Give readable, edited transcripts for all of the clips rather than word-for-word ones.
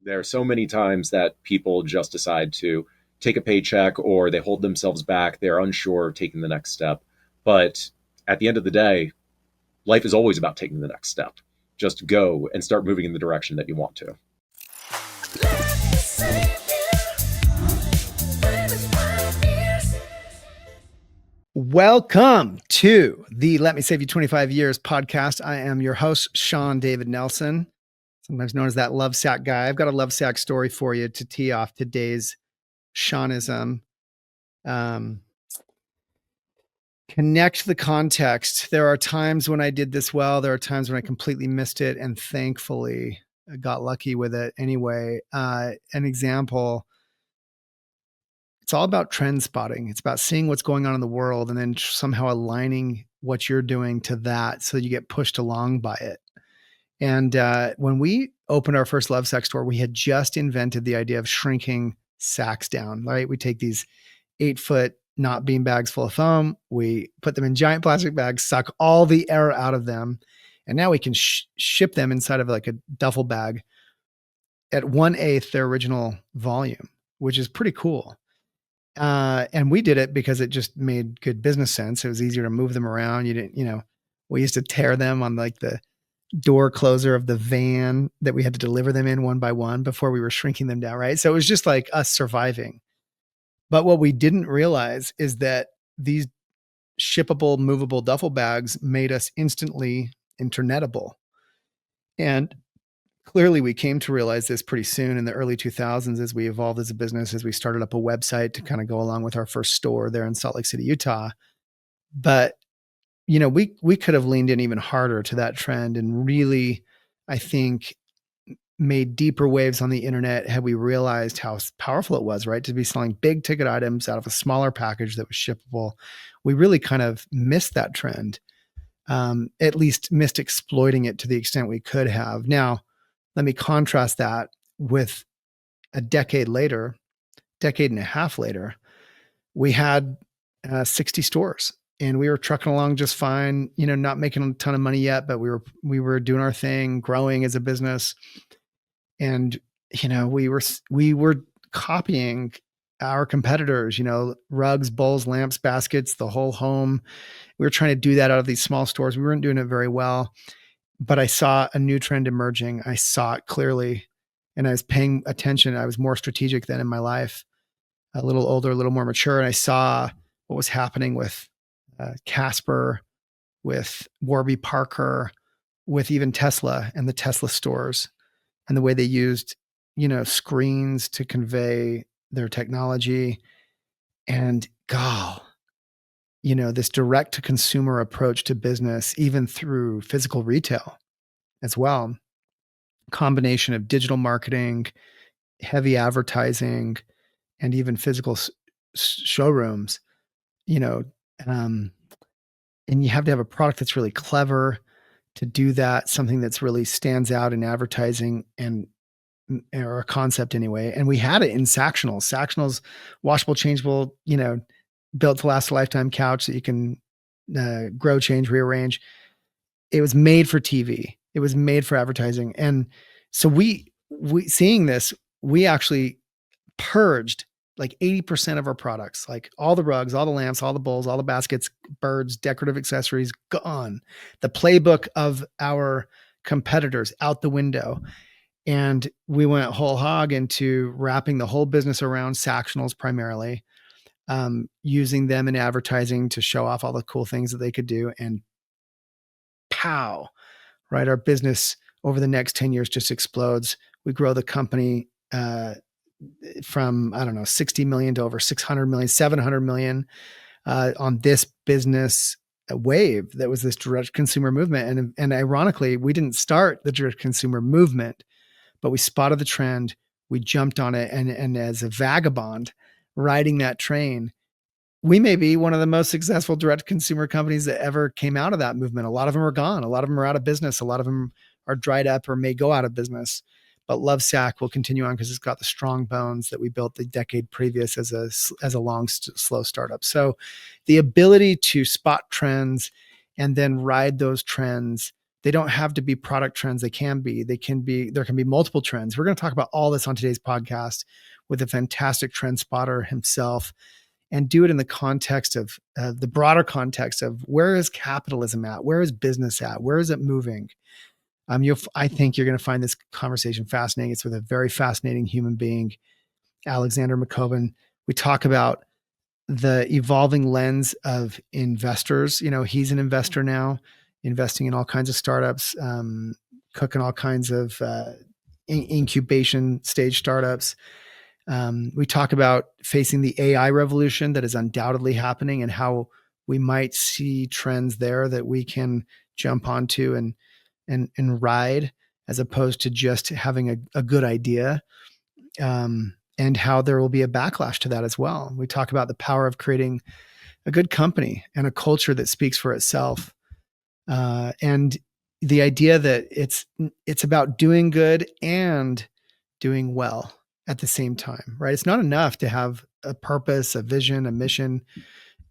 There are so many times that people just decide to take a paycheck or they hold themselves back. They're unsure of taking the next step. But at the end of the day, life is always about taking the next step. Just go and start moving in the direction that you want to. Welcome to the Let Me Save You 25 Years podcast. I am your host, Shawn David Nelson, sometimes known as that love sack guy. I've got a love sack story for you to tee off today's Shawnism. Connect the context. There are times when I did this well. There are times when I completely missed it. And thankfully, I got lucky with it anyway. An example, it's all about trend spotting. It's about seeing what's going on in the world and then somehow aligning what you're doing to that so you get pushed along by it. And when we opened our first Love Sack store, we had just invented the idea of shrinking sacks down, right? We take these 8-foot not bean bags full of foam. We put them in giant plastic bags, suck all the air out of them. And now we can ship them inside of like a duffel bag at 1/8 their original volume, which is pretty cool. And we did it because it just made good business sense. It was easier to move them around. You didn't, we used to tear them on like the door closer of the van that we had to deliver them in one by one before we were shrinking them down. Right. So it was just like us surviving. But what we didn't realize is that these shippable, movable duffel bags made us instantly internetable. And clearly we came to realize this pretty soon in the early 2000s as we evolved as a business, as we started up a website to kind of go along with our first store there in Salt Lake City, Utah. But, we could have leaned in even harder to that trend and really, I think, made deeper waves on the internet had we realized how powerful it was, right? To be selling big ticket items out of a smaller package that was shippable. We really kind of missed that trend, at least missed exploiting it to the extent we could have. Now, let me contrast that with a decade and a half later, we had 60 stores and we were trucking along just fine, not making a ton of money yet, but we were doing our thing, growing as a business. And, we were copying our competitors, rugs, bowls, lamps, baskets, the whole home. We were trying to do that out of these small stores. We weren't doing it very well. But I saw a new trend emerging. I saw it clearly and I was paying attention. I was more strategic then in my life, a little older, a little more mature. And I saw what was happening with Casper, with Warby Parker, with even Tesla and the Tesla stores and the way they used, screens to convey their technology. And this direct to consumer approach to business, even through physical retail as well. Combination of digital marketing, heavy advertising, and even physical showrooms, and you have to have a product that's really clever to do that, something that's really stands out in advertising or a concept anyway. And we had it in Sactionals. Sactionals, washable, changeable, built to last a lifetime couch that you can grow, change, rearrange. It was made for TV. It was made for advertising. And so we seeing this, we actually purged like 80% of our products, like all the rugs, all the lamps, all the bowls, all the baskets, birds, decorative accessories, gone. The playbook of our competitors out the window. And we went whole hog into wrapping the whole business around Sactionals primarily, using them in advertising to show off all the cool things that they could do. And pow, right? Our business over the next 10 years just explodes. We grow the company from, 60 million to over 600 million, 700 million on this business wave that was this direct consumer movement. And ironically, we didn't start the direct consumer movement, but we spotted the trend. We jumped on it. And as a vagabond riding that train, we may be one of the most successful direct consumer companies that ever came out of that movement. A lot of them are gone. A lot of them are out of business. A lot of them are dried up or may go out of business. But Lovesac will continue on because it's got the strong bones that we built the decade previous as a long, slow startup. So the ability to spot trends and then ride those trends They don't have to be product trends. There can be multiple trends. We're going to talk about all this on today's podcast with a fantastic trend spotter himself, and do it in the context of the broader context of where is capitalism at? Where is business at? Where is it moving? I think you're going to find this conversation fascinating. It's with a very fascinating human being, Alexander McCobin. We talk about the evolving lens of investors. He's an investor now, investing in all kinds of startups, cooking all kinds of incubation stage startups. We talk about facing the AI revolution that is undoubtedly happening, and how we might see trends there that we can jump onto and ride, as opposed to just having a good idea. And how there will be a backlash to that as well. We talk about the power of creating a good company and a culture that speaks for itself. And the idea that it's about doing good and doing well at the same time, right? It's not enough to have a purpose, a vision, a mission.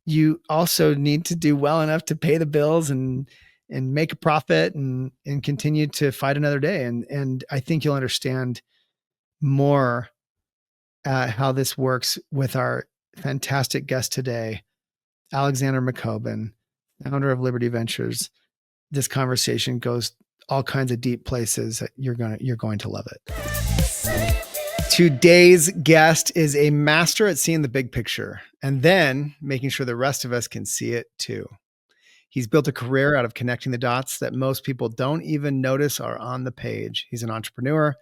You also need to do well enough to pay the bills and make a profit and continue to fight another day. And I think you'll understand more how this works with our fantastic guest today, Alexander McCobin, founder of Liberty Ventures. This conversation goes all kinds of deep places. You're going to love it. Today's guest is a master at seeing the big picture and then making sure the rest of us can see it too. He's built a career out of connecting the dots that most people don't even notice are on the page. He's an entrepreneur,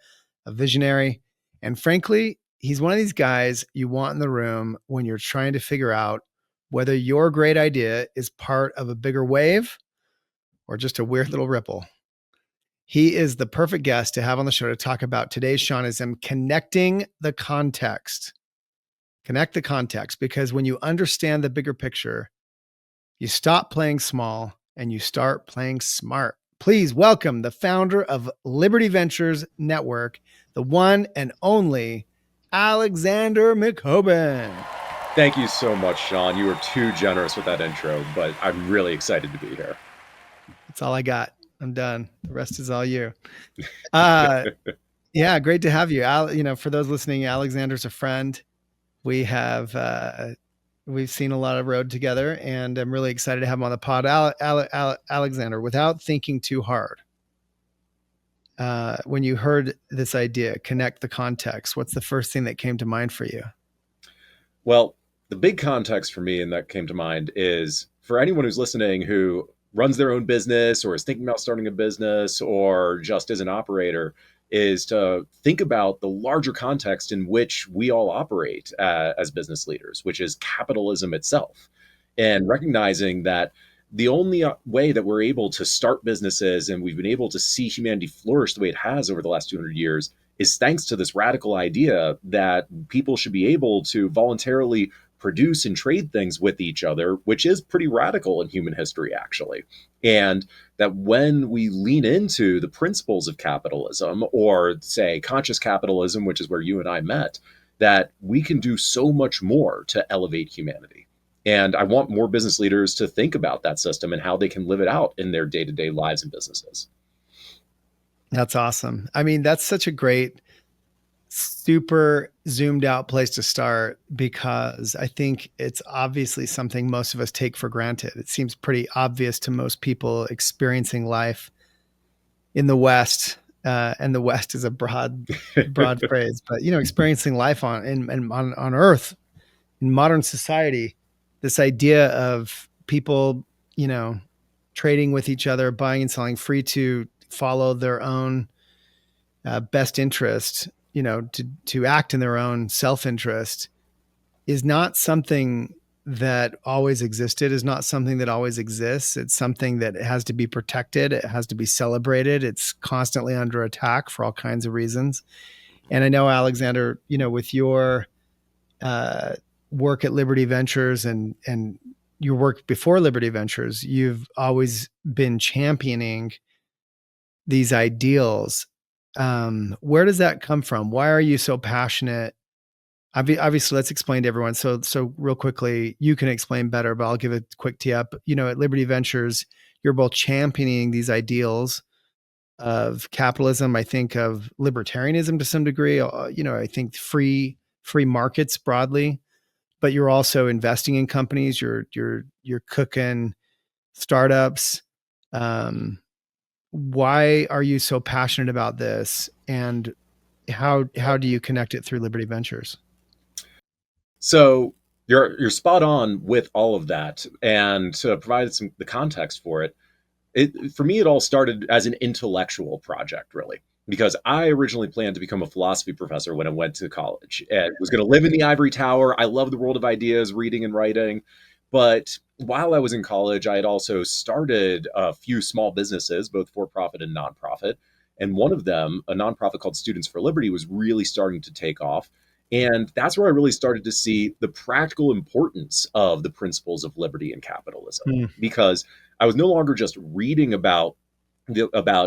a visionary, and frankly, he's one of these guys you want in the room when you're trying to figure out whether your great idea is part of a bigger wave or just a weird little ripple. He is the perfect guest to have on the show to talk about today's Shawnism, connecting the context. Connect the context, because when you understand the bigger picture, you stop playing small and you start playing smart. Please welcome the founder of Liberty Ventures Network, the one and only Alexander McCobin. Thank you so much, Shawn. You were too generous with that intro, but I'm really excited to be here. That's all I got. I'm done. The rest is all you. Yeah, great to have you. For those listening, Alexander's a friend. We've seen a lot of road together, and I'm really excited to have him on the pod. Alexander, without thinking too hard, when you heard this idea, connect the context, what's the first thing that came to mind for you? Well, the big context for me and that came to mind is for anyone who's listening who runs their own business or is thinking about starting a business or just is an operator, is to think about the larger context in which we all operate as business leaders, which is capitalism itself, and recognizing that the only way that we're able to start businesses and we've been able to see humanity flourish the way it has over the last 200 years is thanks to this radical idea that people should be able to voluntarily produce and trade things with each other, which is pretty radical in human history, actually. And that when we lean into the principles of capitalism, or say conscious capitalism, which is where you and I met, that we can do so much more to elevate humanity. And I want more business leaders to think about that system and how they can live it out in their day-to-day lives and businesses. That's awesome. I mean, that's such a great, super zoomed out place to start, because I think it's obviously something most of us take for granted. It seems pretty obvious to most people experiencing life in the West, and the West is a broad phrase, but experiencing life on Earth in modern society, this idea of people, trading with each other, buying and selling, free to follow their own best interest, to act in their own self-interest, is not something that always existed, is not something that always exists. It's something that has to be protected. It has to be celebrated. It's constantly under attack for all kinds of reasons. And I know, Alexander, with your work at Liberty Ventures and your work before Liberty Ventures, you've always been championing these ideals. Where does that come from? Why are you so passionate? Obviously, let's explain to everyone. So real quickly, you can explain better, but I'll give a quick tee up. At Liberty Ventures, you're both championing these ideals of capitalism. I think of libertarianism to some degree. I think free markets broadly, but you're also investing in companies. You're cooking startups. Um, why are you so passionate about this, and how do you connect it through Liberty Ventures? So you're spot on with all of that, and to provide some the context for it, for me it all started as an intellectual project, really, because I originally planned to become a philosophy professor when I went to college and was going to live in the ivory tower. I love the world of ideas, reading and writing. But while I was in college, I had also started a few small businesses, both for profit and nonprofit. And one of them, a nonprofit called Students for Liberty, was really starting to take off. And that's where I really started to see the practical importance of the principles of liberty and capitalism, Hmm. because I was no longer just reading about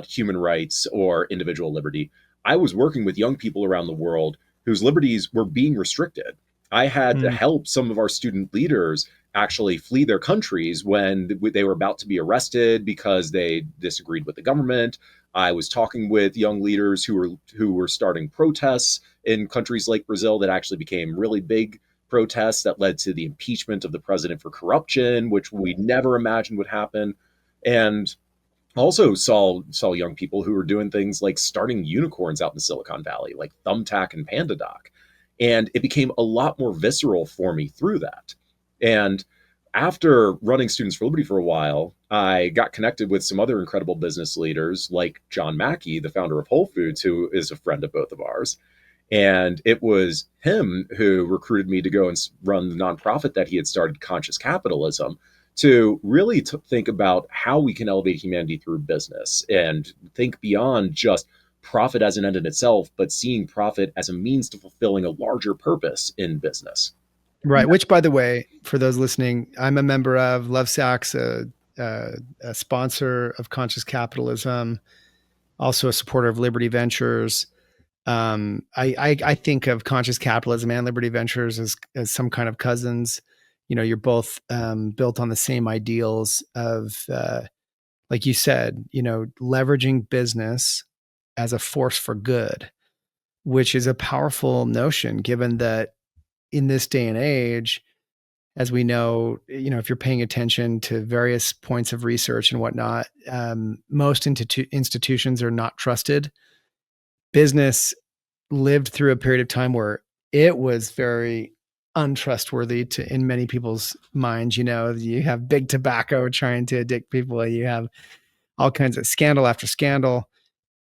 human rights or individual liberty. I was working with young people around the world whose liberties were being restricted. I had to Hmm. help some of our student leaders actually flee their countries when they were about to be arrested because they disagreed with the government. I was talking with young leaders who were starting protests in countries like Brazil that actually became really big protests that led to the impeachment of the president for corruption, which we never imagined would happen. And also saw young people who were doing things like starting unicorns out in Silicon Valley, like Thumbtack and PandaDoc. And it became a lot more visceral for me through that. And after running Students for Liberty for a while, I got connected with some other incredible business leaders like John Mackey, the founder of Whole Foods, who is a friend of both of ours. And it was him who recruited me to go and run the nonprofit that he had started, Conscious Capitalism, to really think about how we can elevate humanity through business and think beyond just profit as an end in itself, but seeing profit as a means to fulfilling a larger purpose in business. Right. Which, by the way, for those listening, I'm a member of Lovesac's, a sponsor of Conscious Capitalism, also a supporter of Liberty Ventures. I think of Conscious Capitalism and Liberty Ventures as some kind of cousins. You're both built on the same ideals of, like you said, leveraging business as a force for good, which is a powerful notion, given that in this day and age, as we know, if you're paying attention to various points of research and whatnot, most institutions are not trusted. Business lived through a period of time where it was very untrustworthy in many people's minds. You have big tobacco trying to addict people. You have all kinds of scandal after scandal.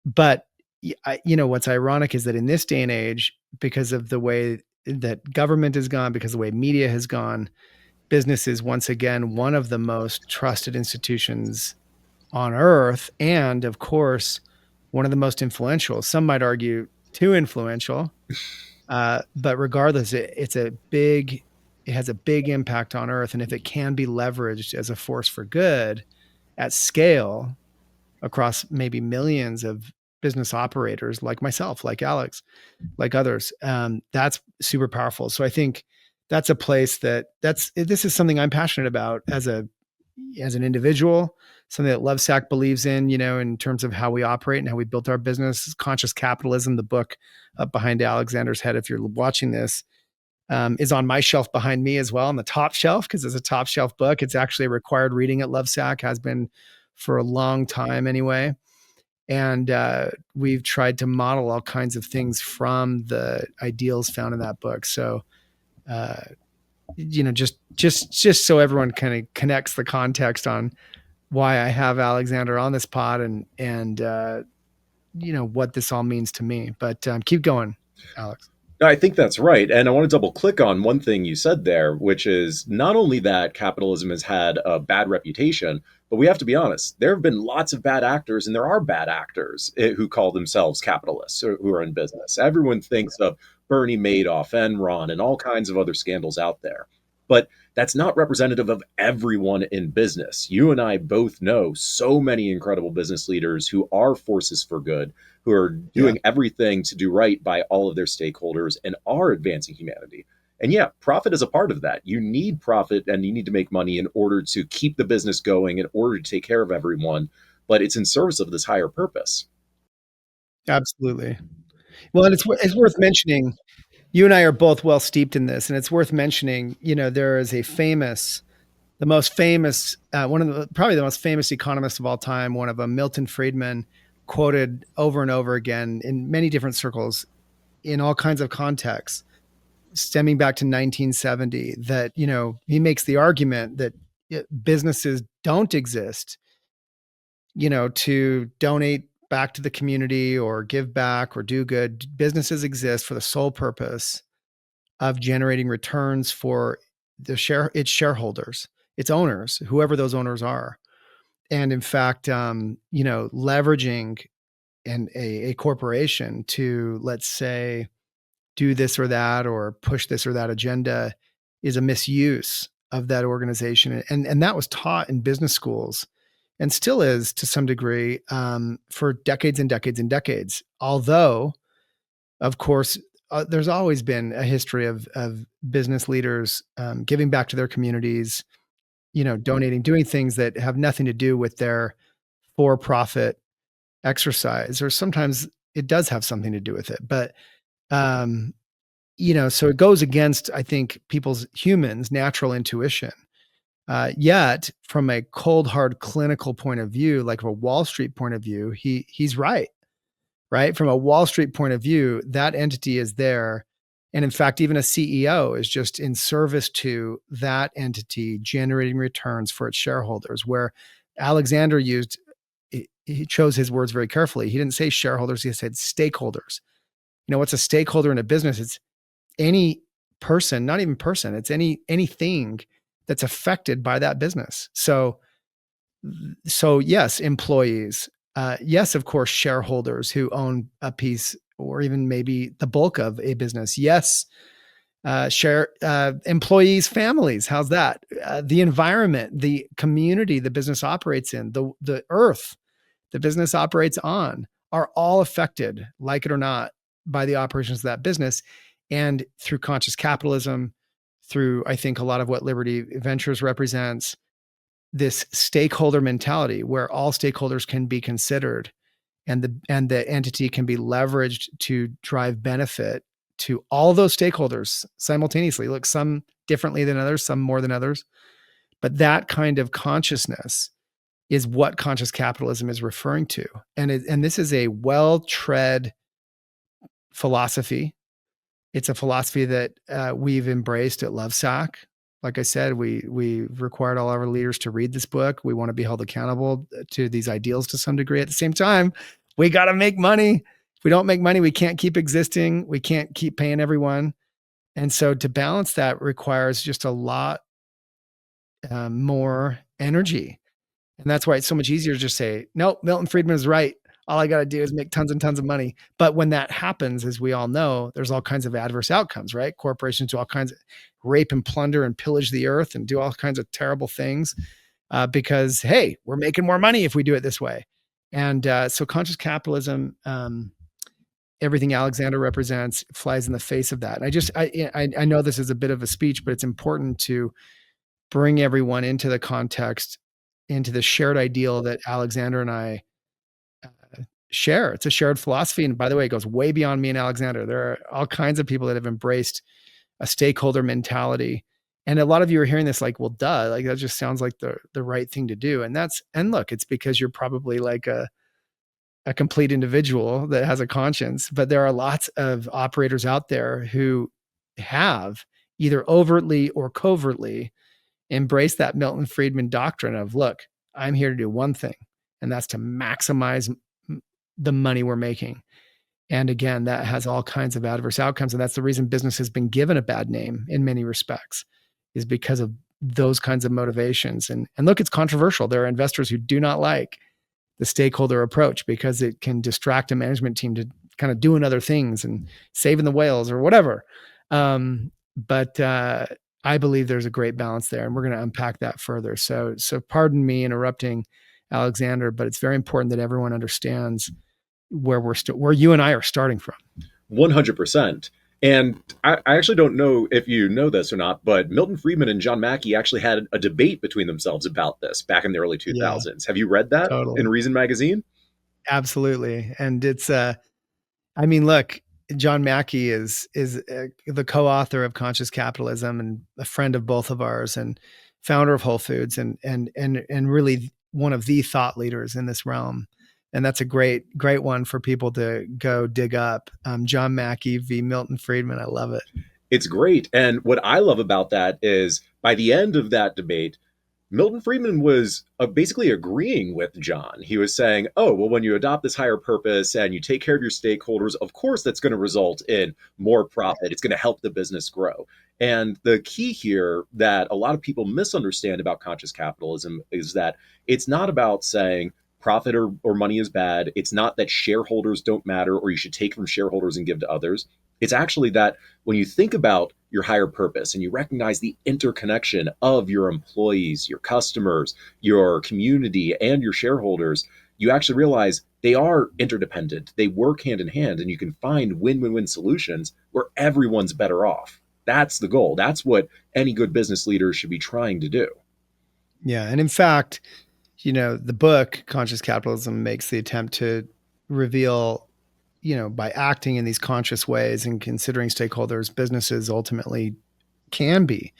But what's ironic is that in this day and age, because of the way that government has gone, because of the way media has gone, business is once again one of the most trusted institutions on earth. And of course, one of the most influential. Some might argue too influential. But regardless, it has a big impact on earth. And if it can be leveraged as a force for good at scale across maybe millions of business operators like myself, like Alex, like others, that's super powerful. So I think that's a place this is something I'm passionate about as an individual, something that Lovesac believes in, in terms of how we operate and how we built our business. Conscious Capitalism, the book up behind Alexander's head, if you're watching this, is on my shelf behind me as well, on the top shelf, because it's a top shelf book. It's actually a required reading at Lovesac, has been for a long time anyway. And we've tried to model all kinds of things from the ideals found in that book. So, uh, just so everyone kind of connects the context on why I have Alexander on this pod and what this all means to me. But keep going, Alex. I think that's right. And I want to double click on one thing you said there, which is not only that capitalism has had a bad reputation, but we have to be honest, there have been lots of bad actors, and there are bad actors who call themselves capitalists or who are in business. Everyone thinks of Bernie Madoff, Enron, and all kinds of other scandals out there. But that's not representative of everyone in business. You and I both know so many incredible business leaders who are forces for good, who are Yeah. doing everything to do right by all of their stakeholders and are advancing humanity. And yeah, profit is a part of that. You need profit and you need to make money in order to keep the business going, in order to take care of everyone, but it's in service of this higher purpose. Absolutely. Well, and it's worth mentioning. You and I are both well steeped in this, and it's worth mentioning. There is the most famous, one of the probably the most famous economist of all time, one of them, Milton Friedman, quoted over and over again in many different circles, in all kinds of contexts, stemming back to 1970, that he makes the argument that businesses don't exist, to donate back to the community or give back or do good. Businesses exist for the sole purpose of generating returns for its shareholders, its owners, whoever those owners are. And in fact, leveraging a corporation to, let's say, do this or that or push this or that agenda is a misuse of that organization. And that was taught in business schools and still is to some degree, for decades and decades and decades. Although, of course, there's always been a history of business leaders giving back to their communities, donating, doing things that have nothing to do with their for-profit exercise, or sometimes it does have something to do with it. But um, so it goes against, I think, humans' natural intuition. Yet, from a cold, hard, clinical point of view, like a Wall Street point of view, he's right. Right, from a Wall Street point of view, that entity is there, and in fact, even a CEO is just in service to that entity, generating returns for its shareholders. Where Alexander he chose his words very carefully. He didn't say shareholders; he said stakeholders. What's a stakeholder in a business? It's any person, not even person. It's anything that's affected by that business. So yes, employees. Yes, of course, shareholders who own a piece or even maybe the bulk of a business. Yes, share employees, families. How's that? The environment, the community the business operates in, the earth the business operates on, are all affected, like it or not, by the operations of that business. And through conscious capitalism, through, I think, a lot of what Liberty Ventures represents, this stakeholder mentality where all stakeholders can be considered, and the entity can be leveraged to drive benefit to all those stakeholders simultaneously. Look, some differently than others, some more than others, but that kind of consciousness is what conscious capitalism is referring to. And this is a well-tread philosophy. It's a philosophy that we've embraced at Lovesac. Like I said, we've required all our leaders to read this book. We want to be held accountable to these ideals to some degree. At the same time, we got to make money. If we don't make money, we can't keep existing. We can't keep paying everyone. And so to balance that requires just a lot more energy. And that's why it's so much easier to just say, nope, Milton Friedman is right. All I got to do is make tons and tons of money. But when that happens, as we all know, there's all kinds of adverse outcomes, right? Corporations do all kinds of rape and plunder and pillage the earth and do all kinds of terrible things because, hey, we're making more money if we do it this way. And so conscious capitalism, everything Alexander represents, flies in the face of that. And I know this is a bit of a speech, but it's important to bring everyone into the context, into the shared ideal that Alexander and I share. It's a shared philosophy. And by the way, it goes way beyond me and Alexander. There are all kinds of people that have embraced a stakeholder mentality. And a lot of you are hearing this like, well, duh, like that just sounds like the right thing to do. And look, it's because you're probably like a complete individual that has a conscience, but there are lots of operators out there who have either overtly or covertly embraced that Milton Friedman doctrine of, look, I'm here to do one thing, and that's to maximize the money we're making. And again, that has all kinds of adverse outcomes. And that's the reason business has been given a bad name in many respects, is because of those kinds of motivations. And look, it's controversial. There are investors who do not like the stakeholder approach because it can distract a management team to kind of doing other things and saving the whales or whatever. But I believe there's a great balance there, and we're going to unpack that further. So pardon me interrupting, Alexander, but it's very important that everyone understands where where you and I are starting from. 100%. And I actually don't know if you know this or not, but Milton Friedman and John Mackey actually had a debate between themselves about this back in the early Yeah, 2000s. Have you read that in totally. Reason magazine? Absolutely. And it's I mean, look, John Mackey is the co-author of Conscious Capitalism and a friend of both of ours and founder of Whole Foods and really one of the thought leaders in this realm. And that's a great one for people to go dig up. John Mackey v. Milton Friedman. I love it. It's great. And what I love about that is by the end of that debate, Milton Friedman was basically agreeing with John. He was saying, oh, well, when you adopt this higher purpose and you take care of your stakeholders, of course, that's going to result in more profit. It's going to help the business grow. And the key here that a lot of people misunderstand about conscious capitalism is that it's not about saying profit or money is bad. It's not that shareholders don't matter or you should take from shareholders and give to others. It's actually that when you think about your higher purpose and you recognize the interconnection of your employees, your customers, your community, and your shareholders, you actually realize they are interdependent. They work hand in hand, and you can find win win win solutions where everyone's better off. That's the goal. That's what any good business leader should be trying to do. Yeah. And in fact, the book Conscious Capitalism makes the attempt to reveal, by acting in these conscious ways and considering stakeholders, businesses ultimately can be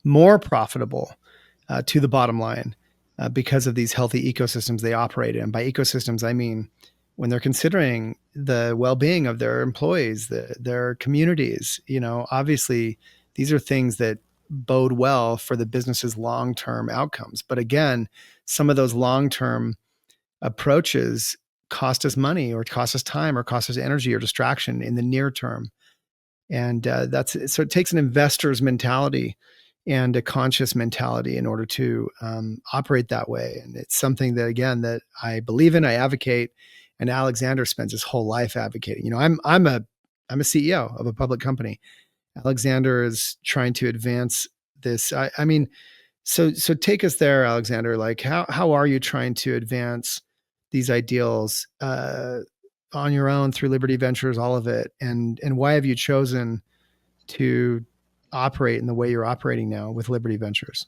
more profitable to the bottom line because of these healthy ecosystems they operate in. By ecosystems, I mean when they're considering the well-being of their employees, their communities. Obviously, these are things that bode well for the business's long-term outcomes. But again, some of those long-term approaches cost us money or cost us time or cost us energy or distraction in the near term. And that's so it takes an investor's mentality and a conscious mentality in order to operate that way. And it's something that, again, that I believe in, I advocate, and Alexander spends his whole life advocating. I'm a CEO of a public company. Alexander is trying to advance this. I mean, so take us there, Alexander. Like, how are you trying to advance these ideals on your own through Liberty Ventures, all of it, and why have you chosen to operate in the way you're operating now with Liberty Ventures?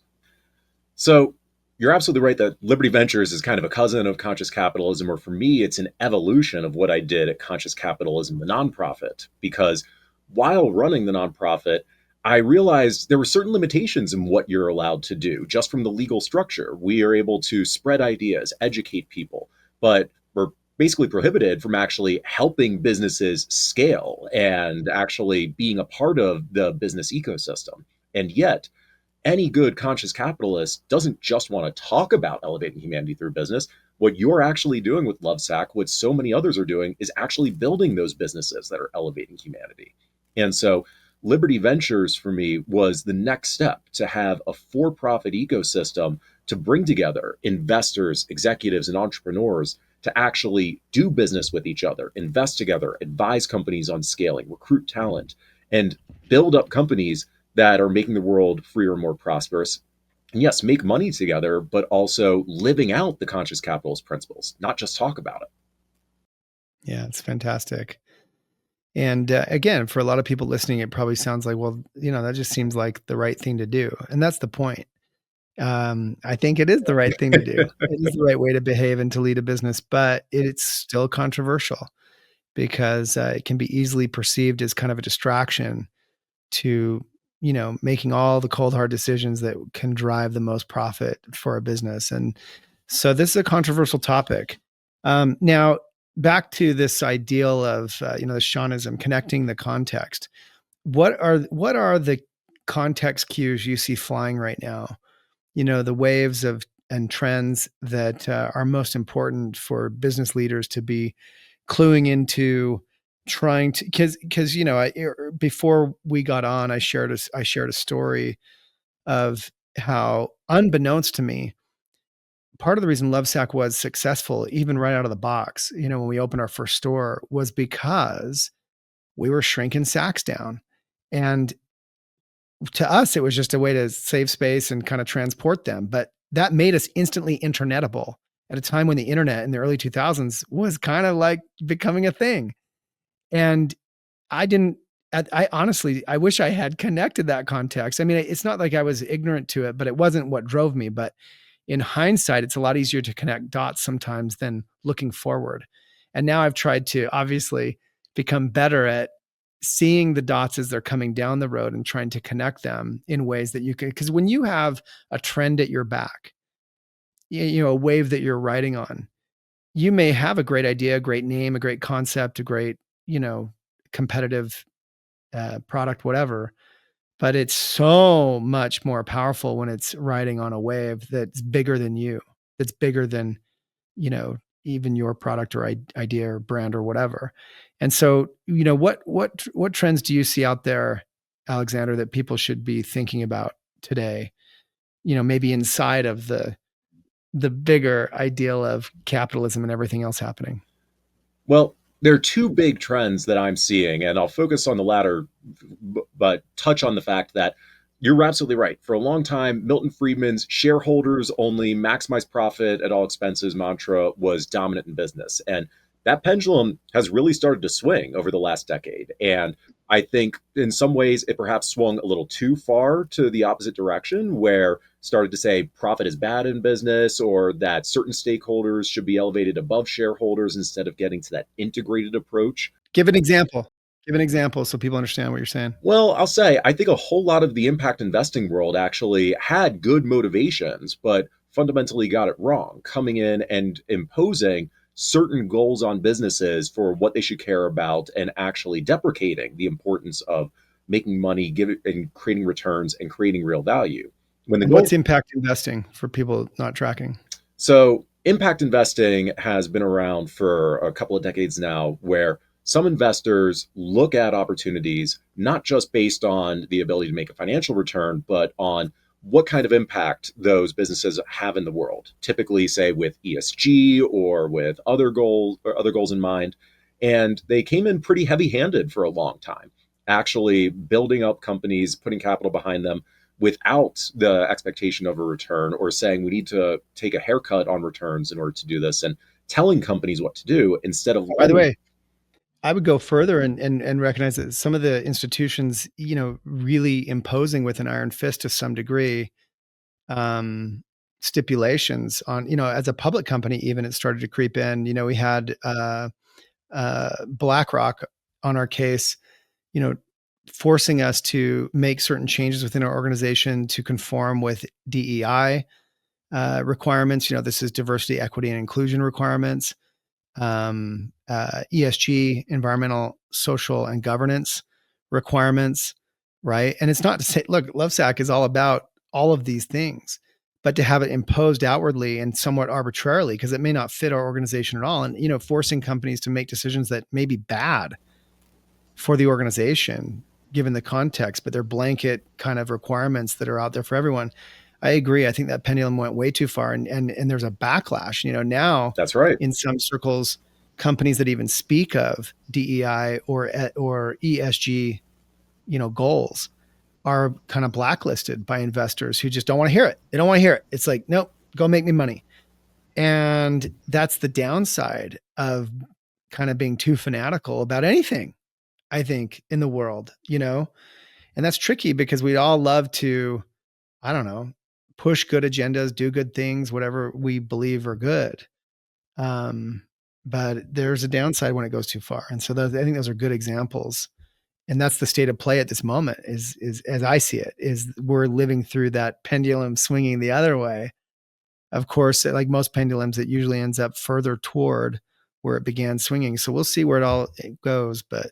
So you're absolutely right that Liberty Ventures is kind of a cousin of conscious capitalism, or for me, it's an evolution of what I did at Conscious Capitalism, the nonprofit. Because while running the nonprofit, I realized there were certain limitations in what you're allowed to do just from the legal structure. We are able to spread ideas, educate people, but we're basically prohibited from actually helping businesses scale and actually being a part of the business ecosystem. And yet, any good conscious capitalist doesn't just want to talk about elevating humanity through business. What you're actually doing with Lovesac, what so many others are doing, is actually building those businesses that are elevating humanity. And so, Liberty Ventures for me was the next step to have a for profit ecosystem to bring together investors, executives, and entrepreneurs to actually do business with each other, invest together, advise companies on scaling, recruit talent, and build up companies that are making the world freer and more prosperous. And yes, make money together, but also living out the conscious capitalist principles, not just talk about it. Yeah, it's fantastic. And again, for a lot of people listening, it probably sounds like, well, that just seems like the right thing to do, and that's the point. I think it is the right thing to do. It is the right way to behave and to lead a business, but it's still controversial because it can be easily perceived as kind of a distraction to making all the cold hard decisions that can drive the most profit for a business. And so this is a controversial topic. Now back to this ideal of the Shawnism, connecting the context. What are the context cues you see flying right now? The waves of and trends that are most important for business leaders to be cluing into, trying to, because before we got on, I shared a story of how, unbeknownst to me, part of the reason Lovesac was successful even right out of the box, when we opened our first store, was because we were shrinking sacks down. And to us, it was just a way to save space and kind of transport them. But that made us instantly internetable at a time when the internet in the early 2000s was kind of like becoming a thing. And I didn't, I honestly, I wish I had connected that context. I mean, it's not like I was ignorant to it, but it wasn't what drove me. But in hindsight, it's a lot easier to connect dots sometimes than looking forward. And now I've tried to obviously become better at seeing the dots as they're coming down the road and trying to connect them in ways that you can. Because when you have a trend at your back, a wave that you're riding on, you may have a great idea, a great name, a great concept, a great, competitive product, whatever. But it's so much more powerful when it's riding on a wave that's bigger than you, that's bigger than, even your product or idea or brand or whatever. And so, what trends do you see out there, Alexander, that people should be thinking about today? Maybe inside of the bigger ideal of capitalism and everything else happening. Well, there are two big trends that I'm seeing, and I'll focus on the latter, but touch on the fact that you're absolutely right. For a long time, Milton Friedman's shareholders only maximize profit at all expenses mantra was dominant in business. And that pendulum has really started to swing over the last decade. And I think in some ways it perhaps swung a little too far to the opposite direction, where started to say profit is bad in business or that certain stakeholders should be elevated above shareholders instead of getting to that integrated approach. Give an example. Give an example so people understand what you're saying. Well, I'll say I think a whole lot of the impact investing world actually had good motivations, but fundamentally got it wrong, coming in and imposing certain goals on businesses for what they should care about and actually deprecating the importance of making money, giving and creating returns and creating real value. When the And what's goal impact investing for people not tracking? So, impact investing has been around for a couple of decades now, where some investors look at opportunities not just based on the ability to make a financial return, but on what kind of impact those businesses have in the world. Typically, say with ESG or with other goals in mind. And they came in pretty heavy-handed for a long time, actually building up companies, putting capital behind them without the expectation of a return or saying we need to take a haircut on returns in order to do this and telling companies what to do instead of By the letting. way, I would go further and recognize that some of the institutions, really imposing with an iron fist to some degree, um, stipulations on, as a public company, even it started to creep in. We had BlackRock on our case, you know, forcing us to make certain changes within our organization to conform with DEI requirements. This is diversity, equity, and inclusion requirements, ESG, environmental, social, and governance requirements, right? And it's not to say, look, Lovesac is all about all of these things, but to have it imposed outwardly and somewhat arbitrarily, because it may not fit our organization at all, and forcing companies to make decisions that may be bad for the organization given the context, but they're blanket kind of requirements that are out there for everyone. I agree. I think that pendulum went way too far, and there's a backlash. Now That's right. in some circles, companies that even speak of DEI or ESG, goals are kind of blacklisted by investors who just don't want to hear it. They don't want to hear it. It's like, nope, go make me money. And that's the downside of kind of being too fanatical about anything, I think, in the world, and that's tricky because we all love to, I don't know, push good agendas, do good things, whatever we believe are good. Um, but there's a downside when it goes too far. And so I think those are good examples. And that's the state of play at this moment is as I see it, is we're living through that pendulum swinging the other way. Of course, like most pendulums, it usually ends up further toward where it began swinging. So we'll see where it all goes. But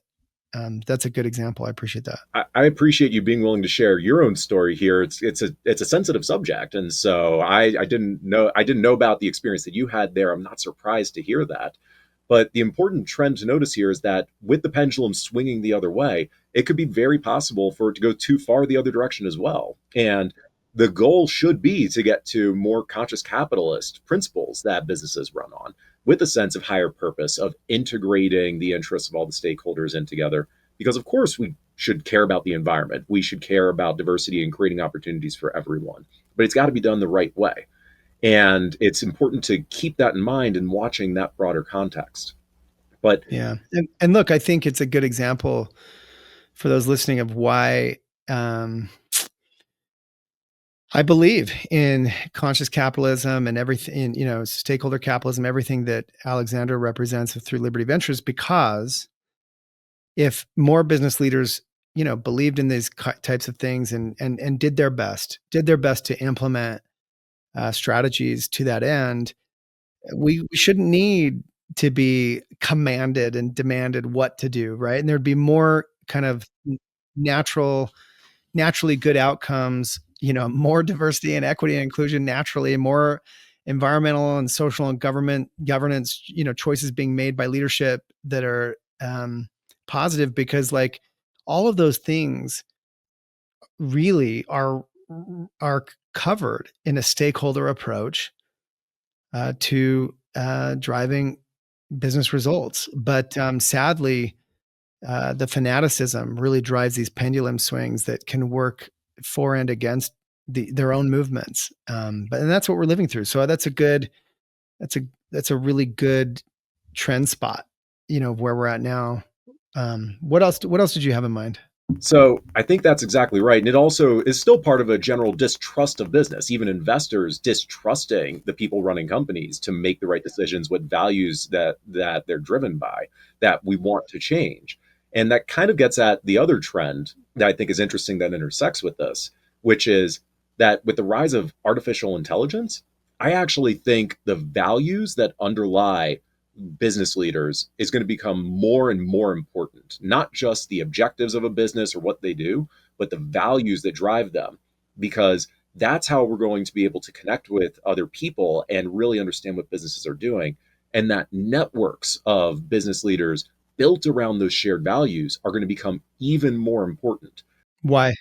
that's a good example. I appreciate that. I appreciate you being willing to share your own story here. It's a sensitive subject, and so I didn't know about the experience that you had there. I'm not surprised to hear that. But the important trend to notice here is that with the pendulum swinging the other way, it could be very possible for it to go too far the other direction as well. And the goal should be to get to more conscious capitalist principles that businesses run on, with a sense of higher purpose of integrating the interests of all the stakeholders in together. Because, of course, we should care about the environment. We should care about diversity and creating opportunities for everyone. But it's got to be done the right way. And it's important to keep that in mind and watching that broader context. But Yeah. And look, I think it's a good example. for those listening of why um, I believe in conscious capitalism and everything, stakeholder capitalism, everything that Alexander represents through Liberty Ventures, because if more business leaders, believed in these types of things and did their best to implement strategies to that end, we shouldn't need to be commanded and demanded what to do, right? And there'd be more kind of natural naturally good outcomes, more diversity and equity and inclusion naturally, more environmental and social and government governance, choices being made by leadership that are positive, because like all of those things really are covered in a stakeholder approach to driving business results. But sadly, the fanaticism really drives these pendulum swings that can work for and against their own movements. And that's what we're living through. So that's a that's a really good trend spot, where we're at now. What else did you have in mind? So I think that's exactly right. And it also is still part of a general distrust of business, even investors distrusting the people running companies to make the right decisions, what values that they're driven by, that we want to change. And that kind of gets at the other trend that I think is interesting that intersects with this, which is that with the rise of artificial intelligence, I actually think the values that underlie business leaders is going to become more and more important. Not just the objectives of a business or what they do, but the values that drive them, because that's how we're going to be able to connect with other people and really understand what businesses are doing. And that networks of business leaders built around those shared values are going to become even more important. Why?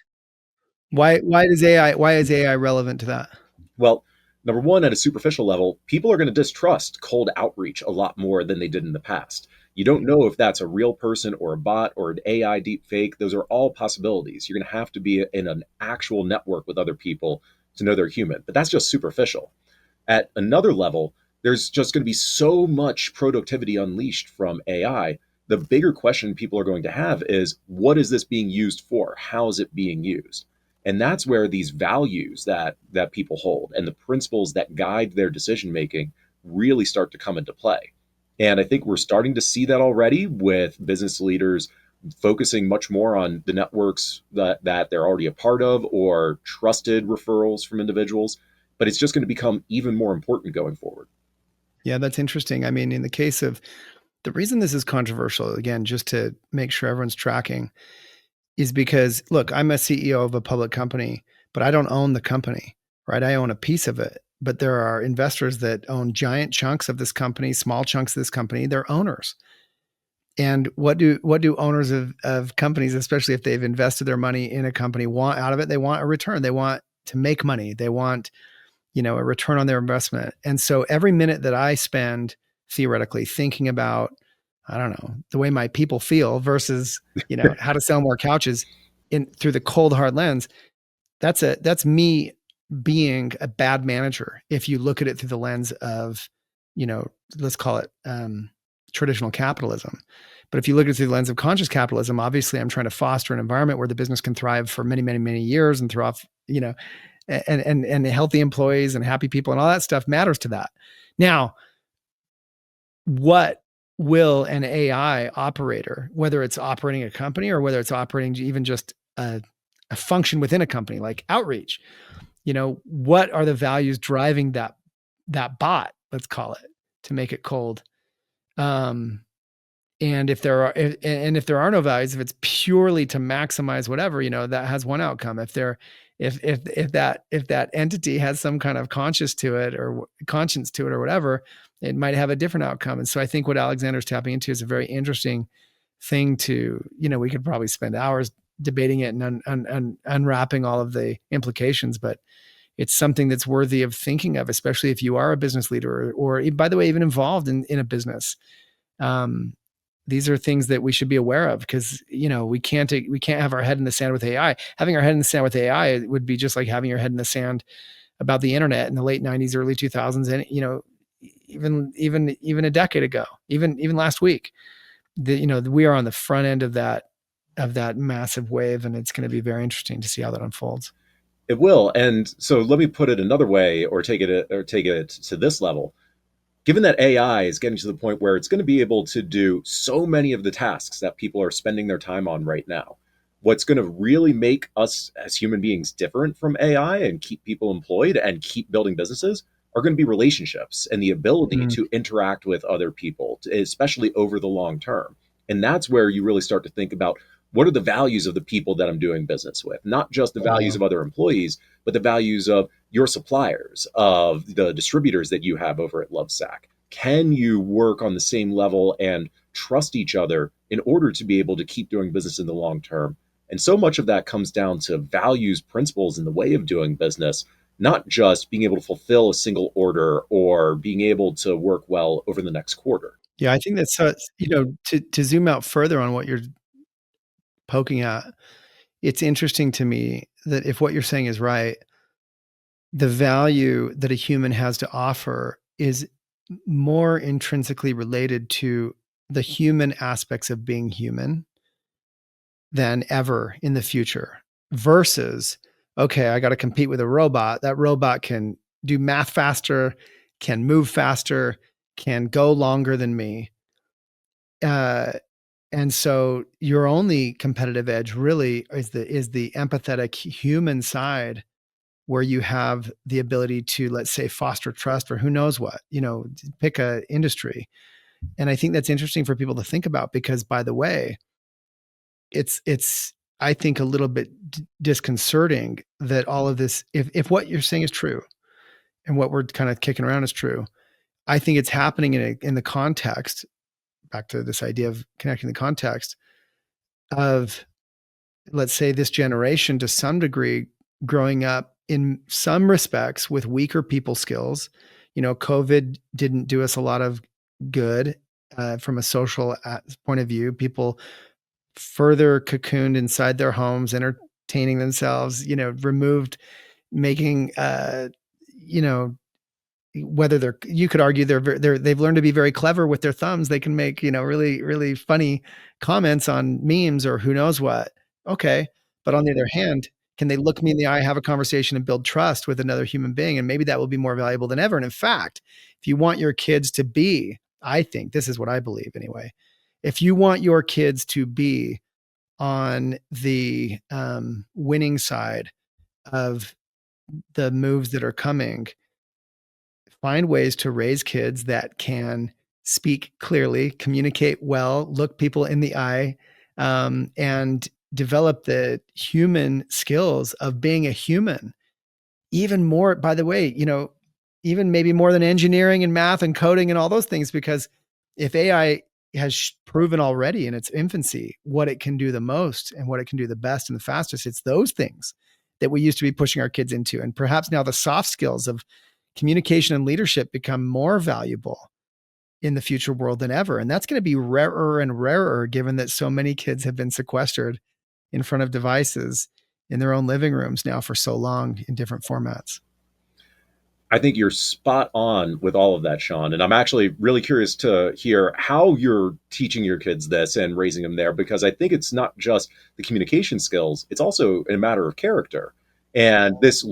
Why is AI relevant to that? Well, number one, at a superficial level, people are going to distrust cold outreach a lot more than they did in the past. You don't know if that's a real person or a bot or an AI deep fake. Those are all possibilities. You're going to have to be in an actual network with other people to know they're human, but that's just superficial. At another level, there's just going to be so much productivity unleashed from AI. The bigger question people are going to have is, what is this being used for? How is it being used? And that's where these values that people hold and the principles that guide their decision making really start to come into play. And I think we're starting to see that already with business leaders focusing much more on the networks that they're already a part of or trusted referrals from individuals. But it's just going to become even more important going forward. Yeah, that's interesting. I mean, in the case of the reason this is controversial, again, just to make sure everyone's tracking, is because look, I'm a CEO of a public company, but I don't own the company, right? I own a piece of it, but there are investors that own giant chunks of this company, small chunks of this company. They're owners. And what do owners of companies, especially if they've invested their money in a company, want out of it? They want a return. They want to make money. They want, a return on their investment. And so every minute that I spend theoretically thinking about, I don't know, the way my people feel versus, how to sell more couches in through the cold hard lens, that's me being a bad manager. If you look at it through the lens of, you know, let's call it traditional capitalism. But if you look at it through the lens of conscious capitalism, obviously I'm trying to foster an environment where the business can thrive for many, many, many years and throw off, and healthy employees and happy people and all that stuff matters to that. Now, what will an AI operator, whether it's operating a company or whether it's operating even just a function within a company like outreach, what are the values driving that bot, let's call it, to make it cold? Um, and if there are no values, if it's purely to maximize whatever, that has one outcome. If that entity has some kind of conscience to it or whatever, it might have a different outcome. And so I think what Alexander's tapping into is a very interesting thing to, we could probably spend hours debating it and unwrapping all of the implications, but it's something that's worthy of thinking of, especially if you are a business leader or by the way, even involved in a business. These are things that we should be aware of because, we can't have our head in the sand with AI. Having our head in the sand with AI would be just like having your head in the sand about the internet in the late 90s, early 2000s. And, even a decade ago, even last week, we are on the front end of that of that massive wave, and it's going to be very interesting to see how that unfolds. It will. And so let me put it another way, take it to this level. Given that AI is getting to the point where it's going to be able to do so many of the tasks that people are spending their time on right now, what's going to really make us as human beings different from AI and keep people employed and keep building businesses are going to be relationships and the ability Mm, to interact with other people, especially over the long term. And that's where you really start to think about what are the values of the people that I'm doing business with, not just the values wow. of other employees, but the values of your suppliers, of the distributors that you have over at Lovesac. Can you work on the same level and trust each other in order to be able to keep doing business in the long term? And so much of that comes down to values, principles, and the way of doing business, not just being able to fulfill a single order or being able to work well over the next quarter. Yeah, I think that's so, to zoom out further on what you're poking at, it's interesting to me that if what you're saying is right, the value that a human has to offer is more intrinsically related to the human aspects of being human than ever in the future versus, okay, I got to compete with a robot. That robot can do math faster, can move faster, can go longer than me. Uh, and so your only competitive edge really is the empathetic human side where you have the ability to, let's say, foster trust or who knows what, pick a industry. And I think that's interesting for people to think about because, by the way, it's I think a little bit disconcerting that all of this, if what you're saying is true and what we're kind of kicking around is true, I think it's happening in the context, back to this idea of connecting the context of, let's say, this generation to some degree growing up in some respects with weaker people skills. COVID didn't do us a lot of good from a social point of view. People further cocooned inside their homes, entertaining themselves, removed, making, you know, whether you could argue they've learned to be very clever with their thumbs. They can make, really, really funny comments on memes or who knows what. Okay. But on the other hand, can they look me in the eye, have a conversation and build trust with another human being? And maybe that will be more valuable than ever. And in fact, if you want your kids to be, I think this is what I believe anyway. If you want your kids to be on the winning side of the moves that are coming, find ways to raise kids that can speak clearly, communicate well, look people in the eye, and develop the human skills of being a human. Even more, by the way, even maybe more than engineering and math and coding and all those things, because if AI has proven already in its infancy what it can do the most and what it can do the best and the fastest, it's those things that we used to be pushing our kids into. And perhaps now the soft skills of communication and leadership become more valuable in the future world than ever. And that's going to be rarer and rarer given that so many kids have been sequestered in front of devices in their own living rooms now for so long in different formats. I think you're spot on with all of that, Shawn. And I'm actually really curious to hear how you're teaching your kids this and raising them there, because I think it's not just the communication skills, it's also a matter of character. And this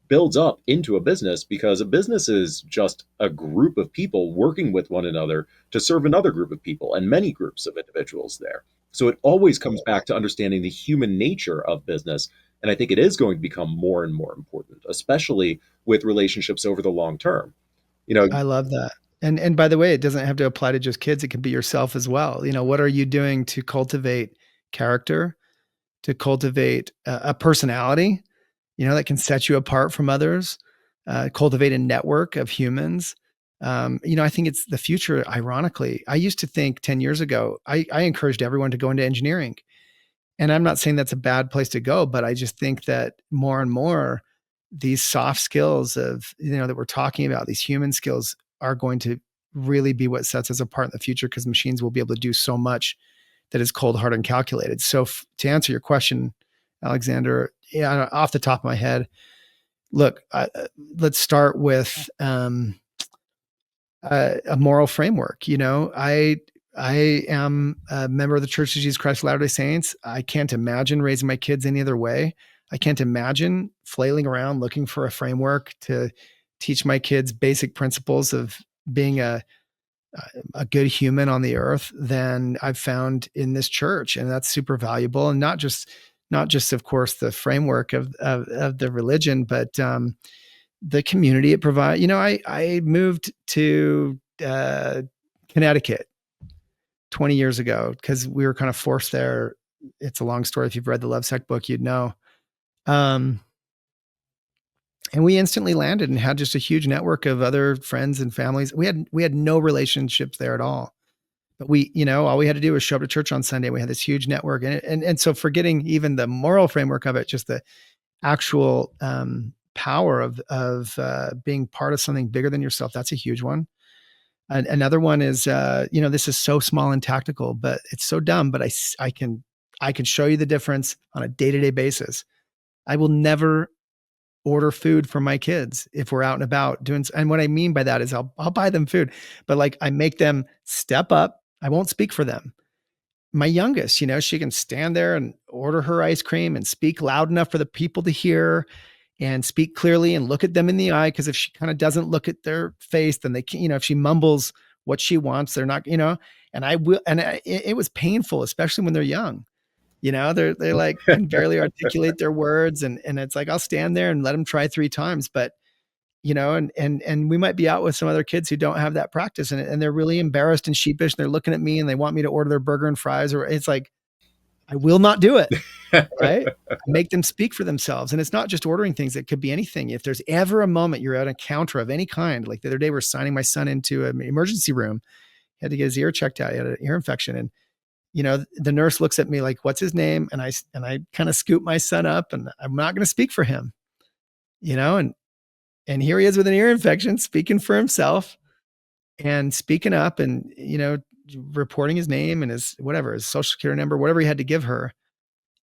builds up into a business because a business is just a group of people working with one another to serve another group of people and many groups of individuals there. So it always comes back to understanding the human nature of business. And I think it is going to become more and more important, especially with relationships over the long term. You know, I love that. And by the way, it doesn't have to apply to just kids. It can be yourself as well. What are you doing to cultivate character, to cultivate a personality, that can set you apart from others, cultivate a network of humans. I think it's the future. Ironically, I used to think 10 years ago, I encouraged everyone to go into engineering. And I'm not saying that's a bad place to go, but I just think that more and more these soft skills of, that we're talking about, these human skills are going to really be what sets us apart in the future because machines will be able to do so much that is cold, hard, and calculated. So to answer your question, Alexander, yeah, off the top of my head, look, let's start with a moral framework. I I am a member of the Church of Jesus Christ of Latter-day Saints. I can't imagine raising my kids any other way. I can't imagine flailing around looking for a framework to teach my kids basic principles of being a good human on the earth than I've found in this church. And that's super valuable. And not just of course the framework of the religion, but the community it provides. I moved to Connecticut 20 years ago because we were kind of forced there. It's a long story. If you've read the Love Sect book, you'd know. Um, and we instantly landed and had just a huge network of other friends and families. We had no relationships there at all. But all we had to do was show up to church on Sunday. We had this huge network, and so forgetting even the moral framework of it, just the actual power of being part of something bigger than yourself. That's a huge one. Another one is, this is so small and tactical, but it's so dumb. But I can show you the difference on a day-to-day basis. I will never order food for my kids if we're out and about doing. And what I mean by that is I'll buy them food, but like I make them step up. I won't speak for them. My youngest, she can stand there and order her ice cream and speak loud enough for the people to hear and speak clearly and look at them in the eye. Cause if she kind of doesn't look at their face, then they can't, if she mumbles what she wants, they're not, and I will, it was painful, especially when they're young. They're like can barely articulate their words. And it's like, I'll stand there and let them try 3 times. But, and we might be out with some other kids who don't have that practice and they're really embarrassed and sheepish. And they're looking at me and they want me to order their burger and fries, or it's like, I will not do it. Right. Make them speak for themselves. And it's not just ordering things. It could be anything. If there's ever a moment you're at a counter of any kind, like the other day, we're signing my son into an emergency room. He had to get his ear checked out. He had an ear infection. And, the nurse looks at me like, what's his name? And I kind of scoop my son up and I'm not going to speak for him, and here he is with an ear infection, speaking for himself and speaking up and, reporting his name and his social security number, whatever he had to give her.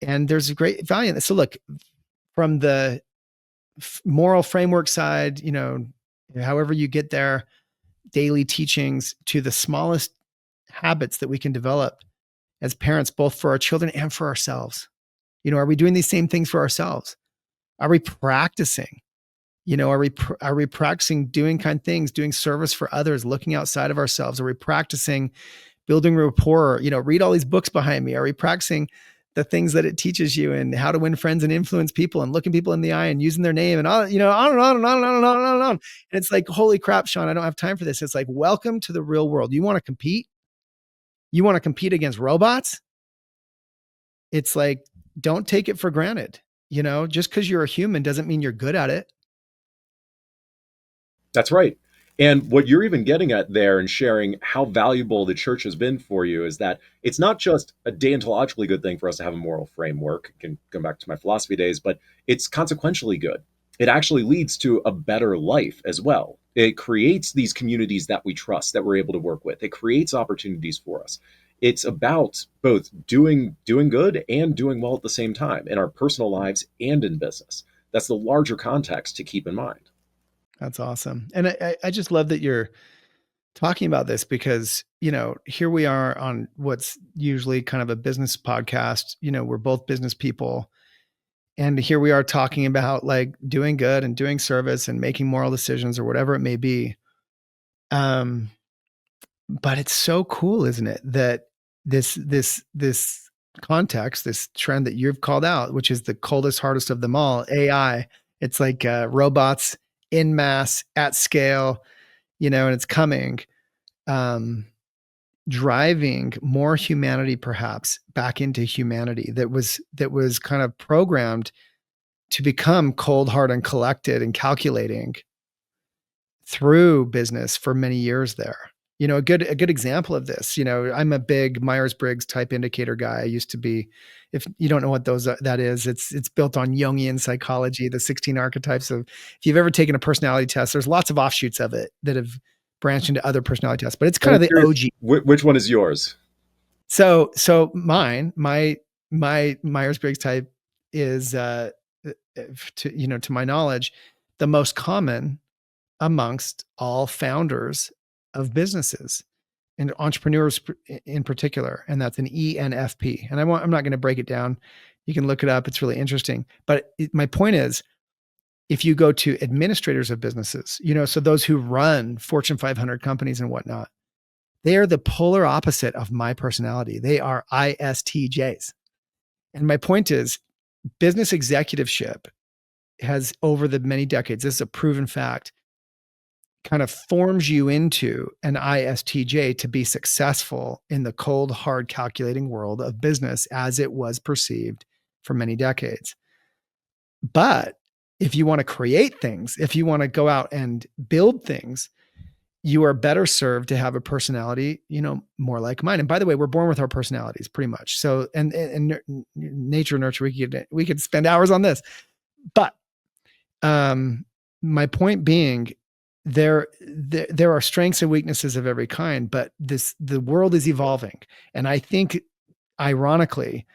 And there's a great value in this. So look, from the moral framework side, however you get there, daily teachings to the smallest habits that we can develop as parents, both for our children and for ourselves. Are we doing these same things for ourselves? Are we practicing? Are we practicing doing kind things, doing service for others, looking outside of ourselves? Are we practicing building rapport? Read all these books behind me. Are we practicing the things that it teaches you and how to win friends and influence people and looking people in the eye and using their name and all, on and on and on and on and on and on and on. And it's like, holy crap, Shawn, I don't have time for this. It's like, welcome to the real world. You want to compete? You want to compete against robots? It's like, don't take it for granted. Just because you're a human doesn't mean you're good at it. That's right. And what you're even getting at there and sharing how valuable the church has been for you is that it's not just a deontologically good thing for us to have a moral framework. I can come back to my philosophy days, but it's consequentially good. It actually leads to a better life as well. It creates these communities that we trust, that we're able to work with. It creates opportunities for us. It's about both doing good and doing well at the same time in our personal lives and in business. That's the larger context to keep in mind. That's awesome. And I just love that you're talking about this because, here we are on what's usually kind of a business podcast. We're both business people. And here we are talking about like doing good and doing service and making moral decisions or whatever it may be. But it's so cool, isn't it? That this context, this trend that you've called out, which is the coldest, hardest of them all, AI. It's like robots in mass at scale, and it's coming, driving more humanity perhaps back into humanity that was kind of programmed to become cold, hard, and collected and calculating through business for many years there. A good example of this, I'm a big Myers-Briggs type indicator guy. I used to be. If you don't know what that is, it's built on Jungian psychology, the 16 archetypes of, if you've ever taken a personality test, there's lots of offshoots of it that have branched into other personality tests, but it's kind of the OG. Which one is yours? So my Myers-Briggs type is, to my knowledge, the most common amongst all founders of businesses. and entrepreneurs in particular, and that's an ENFP. And I'm not going to break it down. You can look it up. It's really interesting. But my point is, if you go to administrators of businesses, so those who run Fortune 500 companies and whatnot, they are the polar opposite of my personality. They are ISTJs. And my point is, business executiveship has, over the many decades, this is a proven fact, kind of forms you into an ISTJ to be successful in the cold, hard, calculating world of business as it was perceived for many decades. But if you want to create things, if you want to go out and build things, you are better served to have a personality, more like mine. And by the way, we're born with our personalities pretty much. So, and nature nurture, we could spend hours on this, but, my point being, there are strengths and weaknesses of every kind, but the world is evolving. And I think, ironically,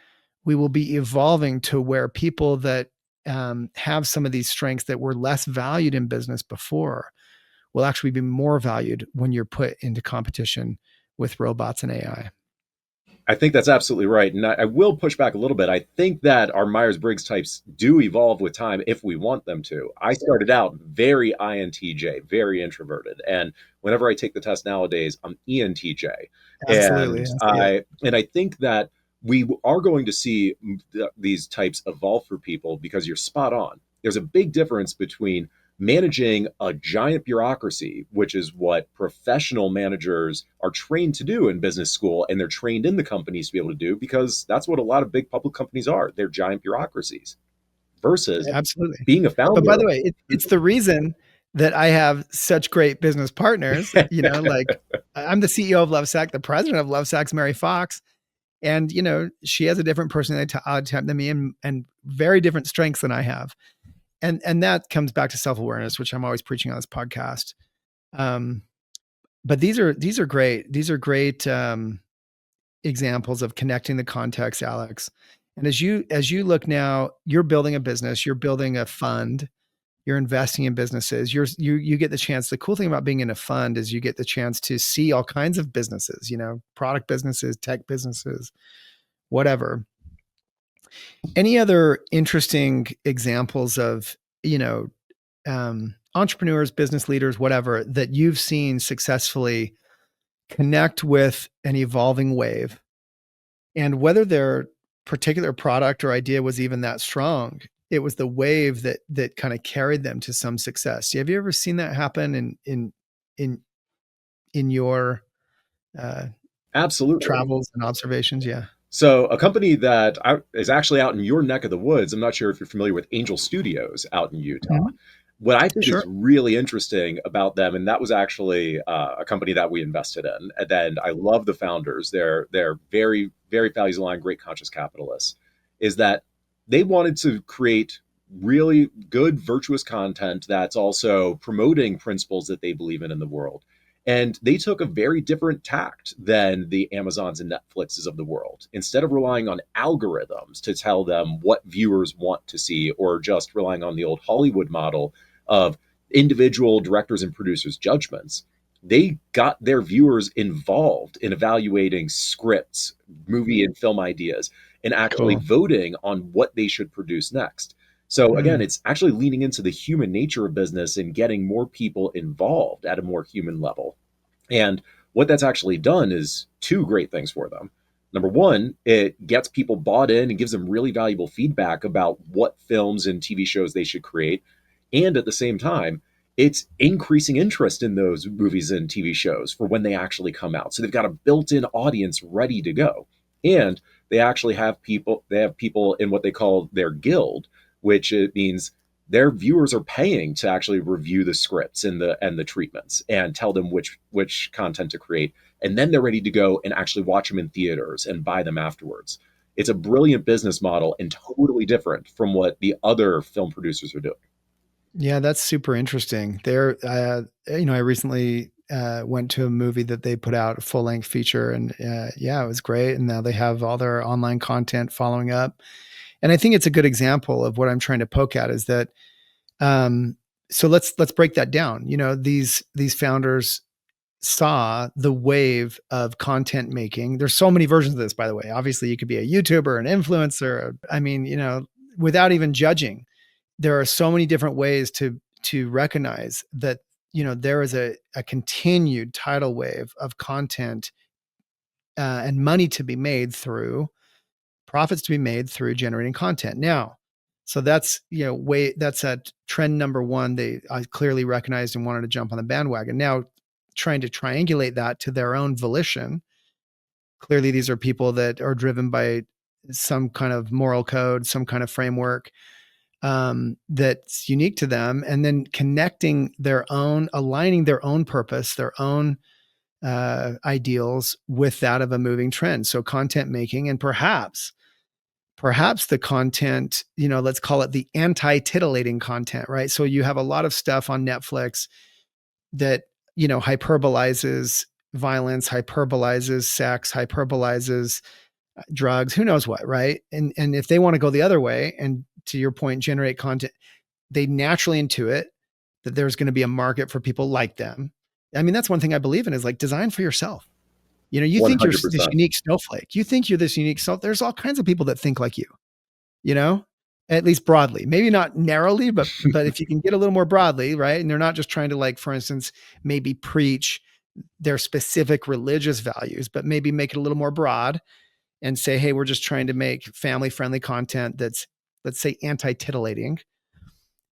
we will be evolving to where people that have some of these strengths that were less valued in business before will actually be more valued when you're put into competition with robots and AI. I think that's absolutely right. And I will push back a little bit. I think that our Myers-Briggs types do evolve with time if we want them to. I started out very INTJ, very introverted. And whenever I take the test nowadays, I'm ENTJ. Absolutely. And I think that we are going to see these types evolve for people, because you're spot on. There's a big difference between managing a giant bureaucracy, which is what professional managers are trained to do in business school, and they're trained in the companies to be able to do, because that's what a lot of big public companies are. They're giant bureaucracies, versus Absolutely. being a But by founder. the way, it's the reason that I have such great business partners. Like, I'm the CEO of Lovesac, the president of Lovesac's Mary Fox. And, she has a different personality type than me, and very different strengths than I have. And that comes back to self-awareness, which I'm always preaching on this podcast. But these are great. These are great examples of connecting the context, Alex. And as you look now, you're building a business, you're building a fund, you're investing in businesses. You get the chance. The cool thing about being in a fund is you get the chance to see all kinds of businesses, product businesses, tech businesses, whatever. Any other interesting examples of, entrepreneurs, business leaders, whatever, that you've seen successfully connect with an evolving wave, and whether their particular product or idea was even that strong, it was the wave that kind of carried them to some success. Have you ever seen that happen in your Absolutely. travels and observations? Yeah. So a company that is actually out in your neck of the woods, I'm not sure if you're familiar with Angel Studios out in Utah. Mhm. What I think Sure. is really interesting about them, and that was actually a company that we invested in, and I love the founders. They're very, very values aligned, great conscious capitalists. Is that they wanted to create really good, virtuous content that's also promoting principles that they believe in the world. And they took a very different tact than the Amazons and Netflixes of the world. Instead of relying on algorithms to tell them what viewers want to see, or just relying on the old Hollywood model of individual directors and producers' judgments, they got their viewers involved in evaluating scripts, movie and film ideas, and actually Cool. voting on what they should produce next. So again, Mm. it's actually leaning into the human nature of business and getting more people involved at a more human level. And what that's actually done is two great things for them. Number one, it gets people bought in and gives them really valuable feedback about what films and TV shows they should create. And at the same time, it's increasing interest in those movies and TV shows for when they actually come out. So they've got a built-in audience ready to go. And they have people in what they call their guild, which it means their viewers are paying to actually review the scripts and the treatments and tell them which content to create, and then they're ready to go and actually watch them in theaters and buy them afterwards. It's a brilliant business model and totally different from what the other film producers are doing. Yeah, that's super interesting. I recently went to a movie that they put out, a full length feature, and yeah, it was great. And now they have all their online content following up. And I think it's a good example of what I'm trying to poke at, is that, so let's break that down. These founders saw the wave of content making. There's so many versions of this, by the way. Obviously, you could be a YouTuber, an influencer. I mean, without even judging, there are so many different ways to recognize that there is a continued tidal wave of content and money to be made through profits to be made through generating content. Now, so that's that's a trend number one. I clearly recognized and wanted to jump on the bandwagon. Now, trying to triangulate that to their own volition. Clearly, these are people that are driven by some kind of moral code, some kind of framework that's unique to them, and then connecting aligning their own purpose, their own ideals with that of a moving trend. So content making, and perhaps the content, let's call it the anti-titillating content, right? So you have a lot of stuff on Netflix that, hyperbolizes violence, hyperbolizes sex, hyperbolizes drugs, who knows what, right? And if they want to go the other way and, to your point, generate content, they naturally intuit that there's going to be a market for people like them. I mean, that's one thing I believe in, is like, design for yourself. You think you're this 100%. unique snowflake. You think you're this unique self. There's all kinds of people that think like you, at least broadly, maybe not narrowly, but if you can get a little more broadly, right? And they're not just trying to, like, for instance, maybe preach their specific religious values, but maybe make it a little more broad and say, hey, we're just trying to make family friendly content that's, let's say, anti-titillating.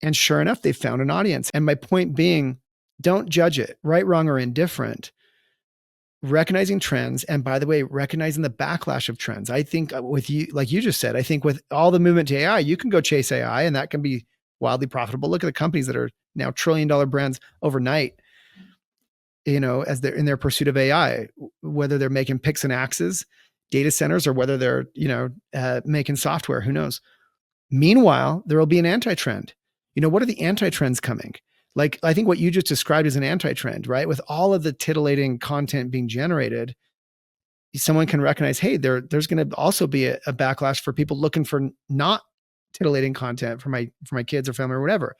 And sure enough, they found an audience. And my point being, don't judge it, right, wrong, or indifferent. Recognizing trends, and by the way, recognizing the backlash of trends. I think with you, like you just said, I think with all the movement to AI, you can go chase AI and that can be wildly profitable. Look at the companies that are now $1 trillion brands overnight, as they're in their pursuit of AI, whether they're making picks and axes, data centers, or whether they're, making software, who knows? Meanwhile, there will be an anti-trend. What are the anti-trends coming? Like, I think what you just described is an anti-trend, right? With all of the titillating content being generated, someone can recognize, hey, there's going to also be a backlash for people looking for not titillating content for my kids or family or whatever.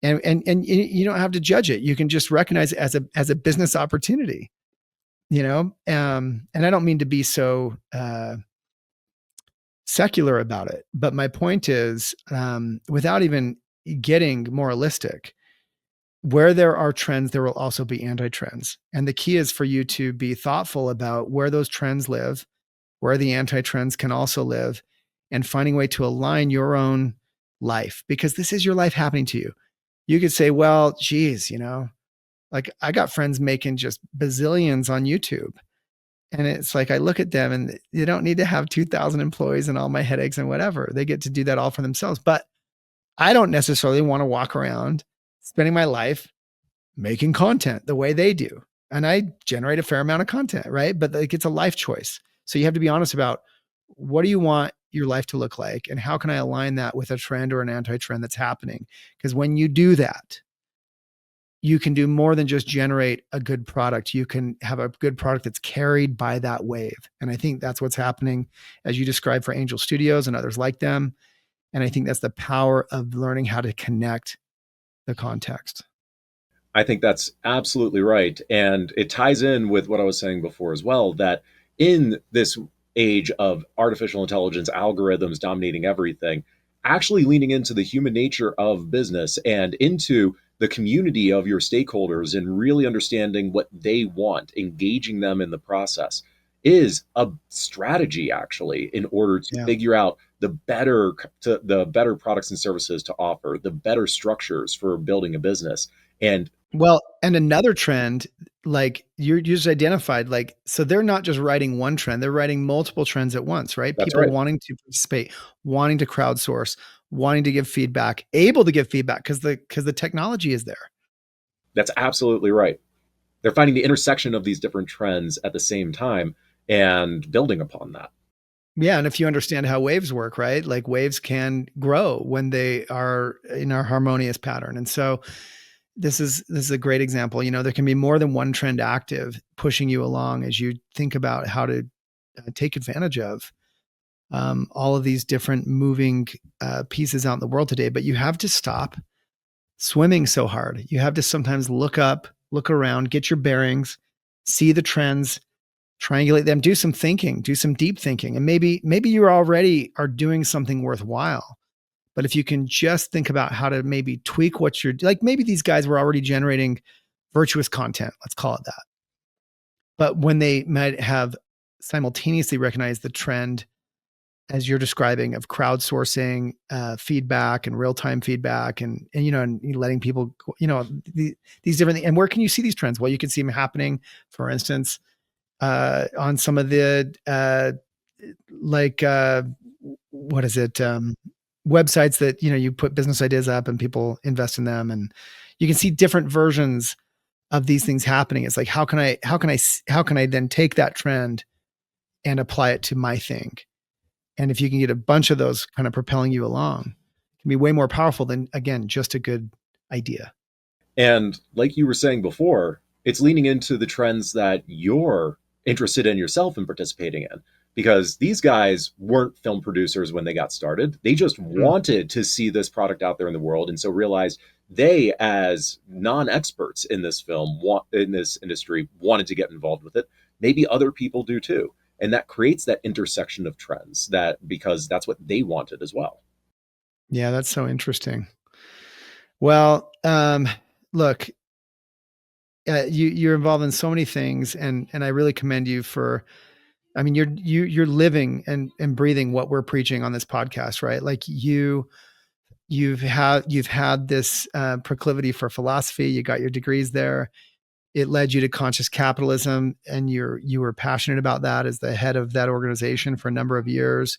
And you don't have to judge it. You can just recognize it as a business opportunity, and I don't mean to be so secular about it, but my point is, without even getting moralistic, where there are trends, there will also be anti-trends. And the key is for you to be thoughtful about where those trends live, where the anti-trends can also live, and finding a way to align your own life, because this is your life happening to you. You could say, well, geez, like, I got friends making just bazillions on YouTube. And it's like, I look at them and you don't need to have 2,000 employees and all my headaches and whatever. They get to do that all for themselves. But I don't necessarily want to walk around spending my life making content the way they do. And I generate a fair amount of content, right? But like, it's a life choice. So you have to be honest about, what do you want your life to look like? And how can I align that with a trend or an anti-trend that's happening? Because when you do that, you can do more than just generate a good product. You can have a good product that's carried by that wave. And I think that's what's happening, as you described, for Angel Studios and others like them. And I think that's the power of learning how to connect the context. I think that's absolutely right. And it ties in with what I was saying before as well, that in this age of artificial intelligence, algorithms dominating everything, actually leaning into the human nature of business and into the community of your stakeholders and really understanding what they want, engaging them in the process, is a strategy actually, in order to Yeah. figure out the better products and services to offer, the better structures for building a business. And Well, and another trend, like you just identified, like, so they're not just writing one trend, they're writing multiple trends at once, right? that's People right. wanting to participate, wanting to crowdsource, wanting to give feedback, able to give feedback because the technology is there. That's absolutely right. They're finding the intersection of these different trends at the same time and building upon that. Yeah. And if you understand how waves work, right? Like, waves can grow when they are in a harmonious pattern. And so this is a great example. There can be more than one trend active pushing you along as you think about how to take advantage of all of these different moving pieces out in the world today. But you have to stop swimming so hard. You have to sometimes look up, look around, get your bearings, see the trends, triangulate them, do some thinking, do some deep thinking. And maybe you already are doing something worthwhile. But if you can just think about how to maybe tweak what you're like, maybe these guys were already generating virtuous content, let's call it that. But when they might have simultaneously recognized the trend, as you're describing, of crowdsourcing feedback and real-time feedback, and letting people, these different things. And where can you see these trends? Well, you can see them happening, for instance, on some of the like what is it, websites that you put business ideas up and people invest in them, and you can see different versions of these things happening. It's like, how can I then take that trend and apply it to my thing? And if you can get a bunch of those kind of propelling you along, it can be way more powerful than, again, just a good idea. And like you were saying before, it's leaning into the trends that you're interested in yourself and participating in. Because these guys weren't film producers when they got started. They just Hmm. wanted to see this product out there in the world. And so realized they, as non-experts in this in this industry, wanted to get involved with it. Maybe other people do too. And that creates that intersection of trends, that because that's what they wanted as well. Yeah, that's so interesting. Well, look, you're involved in so many things, and I really commend you for. I mean, you're living and breathing what we're preaching on this podcast, right? Like you've had this proclivity for philosophy. You got your degrees there. It led you to conscious capitalism, and you were passionate about that as the head of that organization for a number of years.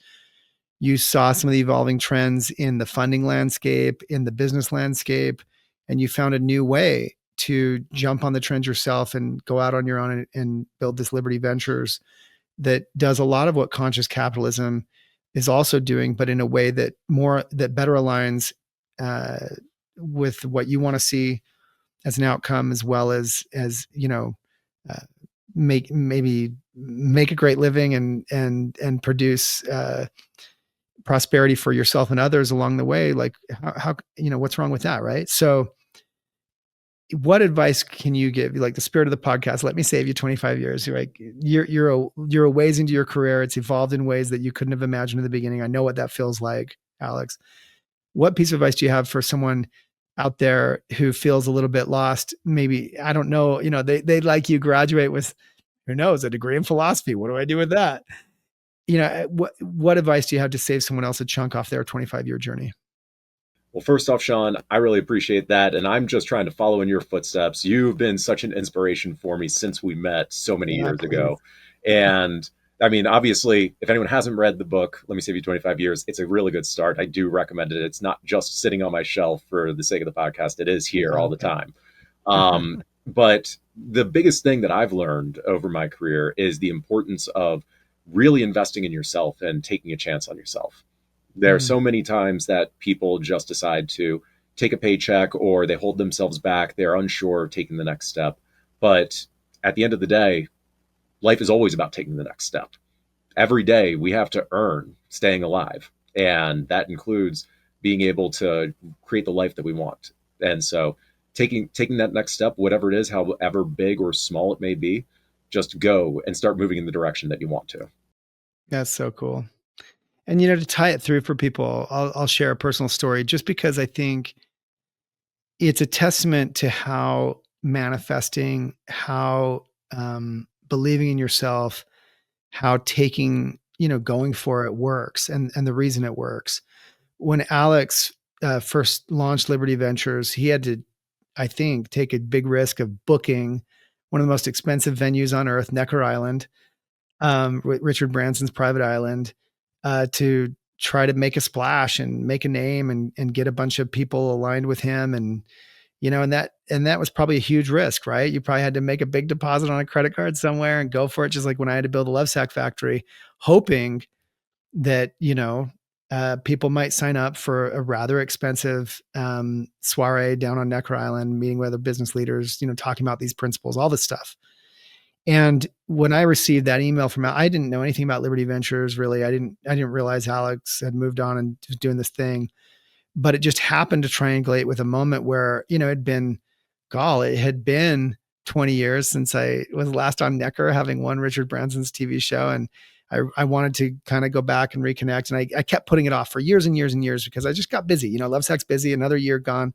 You saw some of the evolving trends in the funding landscape, in the business landscape, and you found a new way to jump on the trends yourself and go out on your own and build this Liberty Ventures that does a lot of what conscious capitalism is also doing, but in a way that better aligns uh, with what you want to see as an outcome, as well as uh, make a great living and produce prosperity for yourself and others along the way. Like how what's wrong with that, right? So what advice can you give? Like the spirit of the podcast, let me save you 25 years. You're like, you're a ways into your career. It's evolved in ways that you couldn't have imagined in the beginning. I know what that feels like, Alex. What piece of advice do you have for someone out there who feels a little bit lost? Maybe, I don't know, they like you graduate with, who knows, a degree in philosophy. What do I do with that? What advice do you have to save someone else a chunk off their 25-year journey? Well, first off, Shawn, I really appreciate that. And I'm just trying to follow in your footsteps. You've been such an inspiration for me since we met so many Yeah, years please. ago. And I mean, obviously, if anyone hasn't read the book, Let Me Save You 25 Years, it's a really good start. I do recommend it. It's not just sitting on my shelf for the sake of the podcast, it is here all the Okay. time. But the biggest thing that I've learned over my career is the importance of really investing in yourself and taking a chance on yourself. There are Mm, so many times that people just decide to take a paycheck or they hold themselves back. They're unsure of taking the next step. But at the end of the day, life is always about taking the next step. Every day we have to earn staying alive. And that includes being able to create the life that we want. And so taking that next step, whatever it is, however big or small it may be, just go and start moving in the direction that you want to. that's so cool. And to tie it through for people, I'll share a personal story just because I think it's a testament to how manifesting, how believing in yourself, how taking, going for it works, and the reason it works. When Alex first launched Liberty Ventures, he had to, I think, take a big risk of booking one of the most expensive venues on earth, Necker Island, Richard Branson's private island, to try to make a splash and make a name and get a bunch of people aligned with him. And that was probably a huge risk, right? You probably had to make a big deposit on a credit card somewhere and go for it. Just like when I had to build a Love Sack factory, hoping that, people might sign up for a rather expensive soiree down on Necker Island, meeting with other business leaders, talking about these principles, all this stuff. And when I received that email from, I didn't know anything about Liberty Ventures really. I didn't realize Alex had moved on and was doing this thing, but it just happened to triangulate with a moment where, it had been 20 years since I was last on Necker, having won Richard Branson's TV show. And I wanted to kind of go back and reconnect. And I kept putting it off for years and years and years because I just got busy, Love Sex busy, another year gone.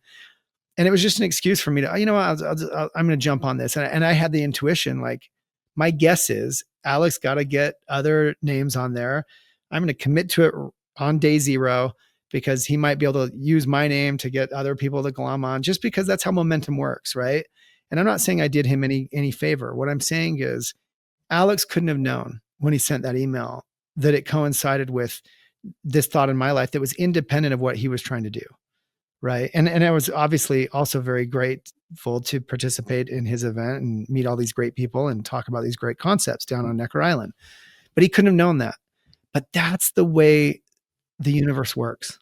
And it was just an excuse for me to, I'm going to jump on this. And I had the intuition, like, my guess is Alex got to get other names on there. I'm going to commit to it on day zero because he might be able to use my name to get other people to glom on, just because that's how momentum works, right? And I'm not saying I did him any favor. What I'm saying is Alex couldn't have known when he sent that email that it coincided with this thought in my life that was independent of what he was trying to do. Right. And I was obviously also very grateful to participate in his event and meet all these great people and talk about these great concepts down on Necker Island. But he couldn't have known that. But that's the way the universe works.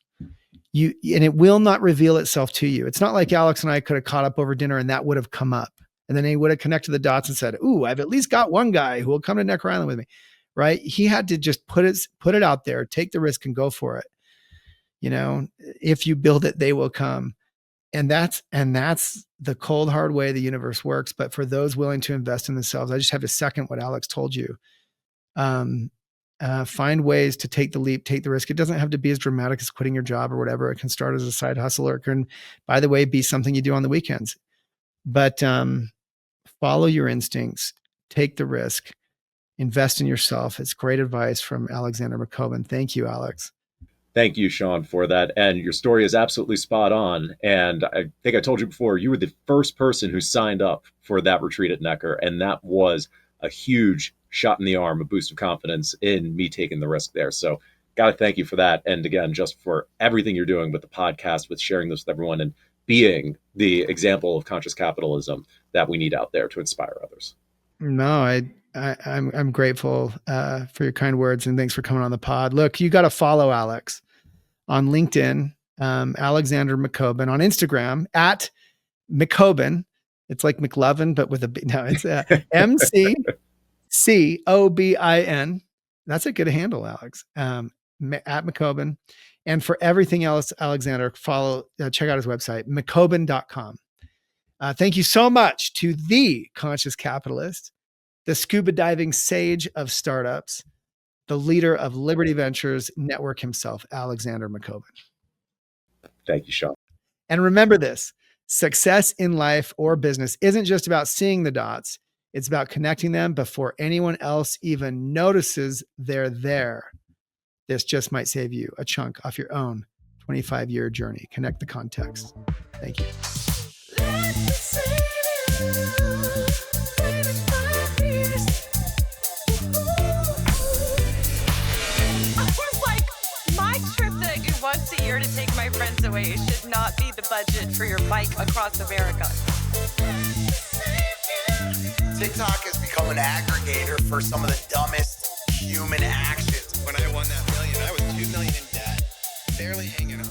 And it will not reveal itself to you. It's not like Alex and I could have caught up over dinner and that would have come up. And then he would have connected the dots and said, ooh, I've at least got one guy who will come to Necker Island with me. Right. He had to just put it out there, take the risk and go for it. If you build it, they will come. And that's the cold, hard way the universe works. But for those willing to invest in themselves, I just have to second what Alex told you. Find ways to take the leap, take the risk. It doesn't have to be as dramatic as quitting your job or whatever. It can start as a side hustle, or it can, by the way, be something you do on the weekends. But follow your instincts, take the risk, invest in yourself. It's great advice from Alexander McCobin. Thank you, Alex. Thank you, Shawn, for that. And your story is absolutely spot on. And I think I told you before, you were the first person who signed up for that retreat at Necker. And that was a huge shot in the arm, a boost of confidence in me taking the risk there. So got to thank you for that. And again, just for everything you're doing with the podcast, with sharing this with everyone, and being the example of conscious capitalism that we need out there to inspire others. No, I'm grateful for your kind words, and thanks for coming on the pod. Look, you got to follow Alex on LinkedIn, Alexander McCobin, on Instagram at McCobin. It's like McLovin, but with a B. No, it's MCCOBIN. That's a good handle, Alex. At McCobin. And for everything else, Alexander, check out his website, mccobin.com. Thank you so much to the conscious capitalist, the scuba diving sage of startups, the leader of Liberty Ventures Network himself, Alexander McCobin. Thank you, Shawn. And remember this, success in life or business isn't just about seeing the dots. It's about connecting them before anyone else even notices they're there. This just might save you a chunk off your own 25-year journey. Connect the context. Thank you. Once a year to take my friends away should not be the budget for your bike across America. TikTok has become an aggregator for some of the dumbest human actions. When I won that million, I was $2 million in debt, barely hanging on.